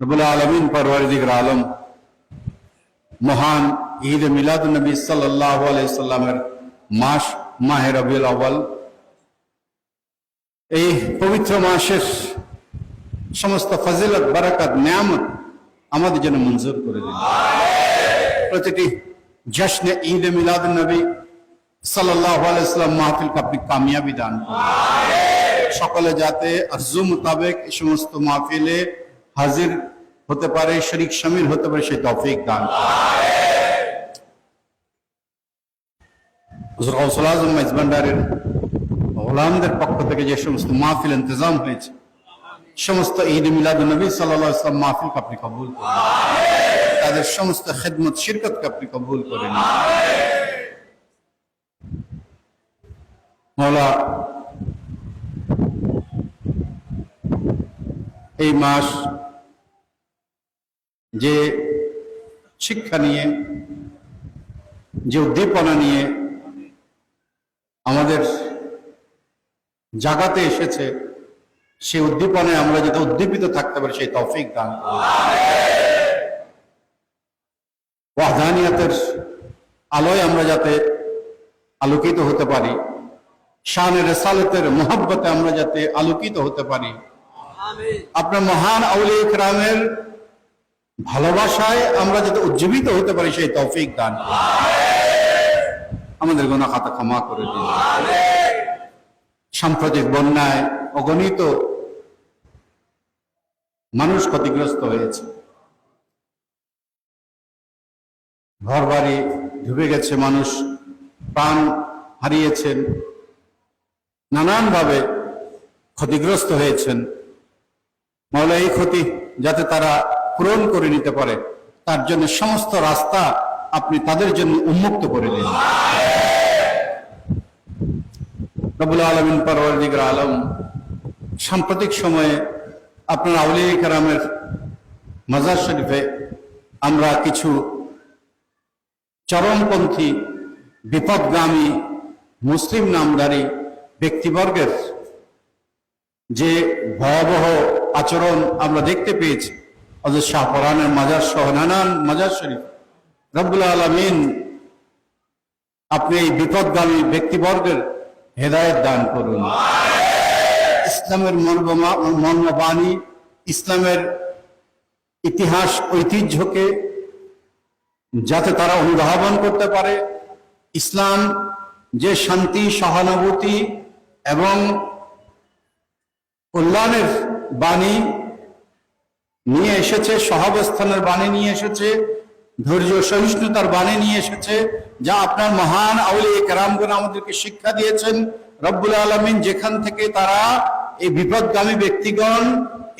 রব্বুল আলামিন পরওয়ারদিগার আলম মহান ঈদ মিলাদুন নবী সাল্লাল্লাহু আলাইহি সাল্লামের মাস মাহে রবিউল আউয়াল, এই পবিত্র মাসের সমস্ত ফজিলত, বারাকাত, নিয়ামত আমাদের জন্য মঞ্জুর করে দিন। প্রতিটি জশ্নে ঈদ মিলাদুন নবী সাল্লাল্লাহু আলাইহি সাল্লাম মাহফিলকে আপনি কামিয়াবি দান করুন। সকলে যাতে আরজু মোতাবেক এই সমস্ত মাহফিলে হাজির হতে পারে, শরীক শামিল হতে পারে, সেই তৌফিক দান করুন। হুজুর গাউসুল আজম মেজবান্ডারের গোলামদের পক্ষ থেকে যে সমস্ত মাহফিল ইন্তজাম হয়েছে, সমস্ত ঈদ মিলাদুন নবী সাল্লাল্লাহু আলাইহি সাল্লাম মাহফিলকে আপনি কবুল করুন। তাদের সমস্ত খিদমত শিরকতকে আপনি কবুল করে নিন। মওলা, এই মাস যে শিক্ষা নিয়ে, যে উদ্দীপনা নিয়ে আমাদের জাগাতে এসেছে, সেই উদ্দীপনায় আমরা যাতে উদ্দীপিত থাকতে পারি, সেই তৌফিক দান করুন। ওয়াহদানিয়াতের আলোয় আমরা যাতে আলোকিত হতে পারি, শানে রিসালাতের মুহাব্বতে আমরা যাতে আলোকিত হতে পারি, আপনার মহান আউলিয়া কিরামের ভালোবাসায় আমরা যাতে উজ্জীবিত হতে পারি, সেই তৌফিক দান করুন। আমাদের গুনাহ খাতা ক্ষমা করে দিন। সাম্প্রতিক বন্যায় অগণিত মানুষ ক্ষতিগ্রস্ত হয়েছে, ঘর বাড়ি ডুবে গেছে, মানুষ প্রাণ হারিয়েছেন, নানানভাবে ক্ষতিগ্রস্ত হয়েছেন। মাওলা, এই ক্ষতি যাতে তারা পূরণ করে নিতে পারে, তার জন্য সমস্ত রাস্তা আপনি তাদের জন্য উন্মুক্ত করে দিন। রব্বুল আলামিন পরওয়ারদিগার আলম, সাম্প্রতিক সময়ে আপনার আউলিয়া কেরামের মাজার শরীফে আমরা কিছু চরমপন্থী, বিপদগামী, মুসলিম নামধারী ব্যক্তিবর্গের যে ভয়াবহ আচরণ আমরা দেখতে পেয়েছি হযরত শাহপরানের মাজার সহ নানান মাজার শরীফ, রব্বুল আলামিন আপনি এই বিপদগামী ব্যক্তিবর্গের হেদায়েত দান করুন। ইসলামের মর্মবাণী, ইসলামের ইতিহাস, ঐতিহ্যকে যাতে তারা অনুধাবন করতে পারে, ইসলাম যে শান্তি, সহানুভূতি এবং কল্যাণের বাণী নিয়ে এসেছে, সহাবস্থানের বাণী নিয়ে এসেছে, ধৈর্য সহিষ্ণুতার বাণী নিয়ে এসেছে, যা আপনার মহান আউলিয়া কেরামগণ আমাদেরকে শিক্ষা দিয়েছেন, রব্বুল আলামিন যেখান থেকে তারা এই বিপদগামী ব্যক্তিগণ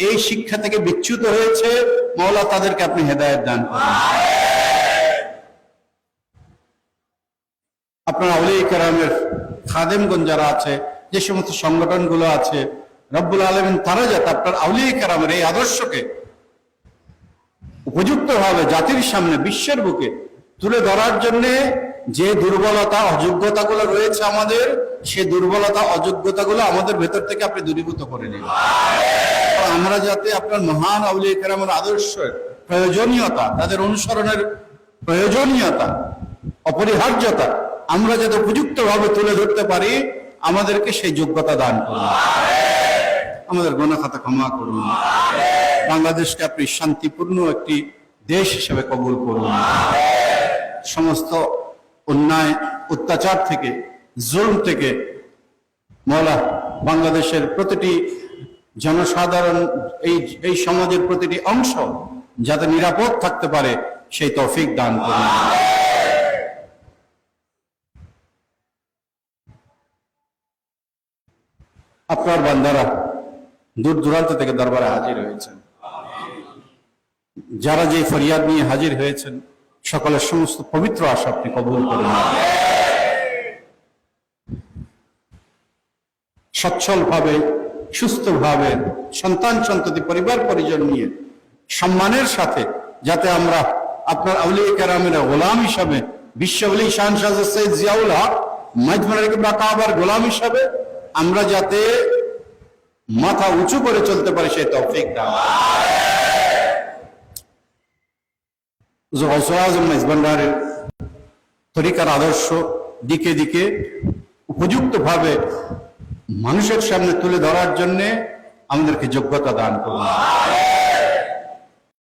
এই শিক্ষা থেকে বিচ্যুত হয়েছে, মাওলা তাদেরকে আপনি হেদায়েত দান করুন। আপনার আউলিয়া কেরামের খাদেমগণ যারা আছে, যে সমস্ত সংগঠনগুলো আছে, রব্বুল আলামিন তারা যাতে আপনার আউলিয়া কেরামের এই আদর্শকে উপযুক্তভাবে জাতির সামনে, বিশ্বের বুকে তুলে ধরার জন্য যে দুর্বলতা, অযোগ্যতাগুলো রয়েছে আমাদের, সে দুর্বলতা, অযোগ্যতাগুলো আমাদের ভেতর থেকে আপনি দূরীভূত করে নিন। আমরা যাতে আপনার মহান আউলিয়া কেরামের আদর্শের প্রয়োজনীয়তা, তাদের অনুসরণের প্রয়োজনীয়তা, অপরিহার্যতা আমরা যাতে উপযুক্তভাবে তুলে ধরতে পারি, আমাদেরকে সেই যোগ্যতা দান করুন। আমাদের গুনাহ খাতা ক্ষমা করুন। বাংলাদেশকে আপনি শান্তিপূর্ণ একটি দেশ হিসেবে কবুল করুন। সমস্ত অন্যায়, অত্যাচার থেকে, জুলম থেকে মাওলা বাংলাদেশের প্রতিটি জনসাধারণ, এই সমাজের প্রতিটি অংশ যাতে নিরাপদ থাকতে পারে, সেই তৌফিক দান করুন। আপনার বান্দারা দূর দূরান্ত থেকে দরবারে হাজির হয়েছেন, যারা যে ফরিয়াদ নিয়ে হাজির হয়েছেন, সকলের সমস্ত পবিত্র আশা আপনি কবুল করুন। সচ্ছলভাবে, সুস্থভাবে, সন্তান সন্ততি, পরিবার পরিজন নিয়ে সম্মানের সাথে যাতে আমরা আপনার আউলিয়া কেরামের গোলাম হিসাবে, বিশ্ববলি শাহনশাহ সৈয়দ জিয়াউল হক মজমুর গোলাম হিসাবে আমরা যাতে মাথা উঁচু করে চলতে পারি, সেই তৌফিক দান। গৌসুল আজম মেজবান্ডারের তরিকার আদর্শ দিকে দিকে উপযুক্তভাবে মানুষের সামনে তুলে ধরার জন্য আমাদেরকে যোগ্যতা দান করুন।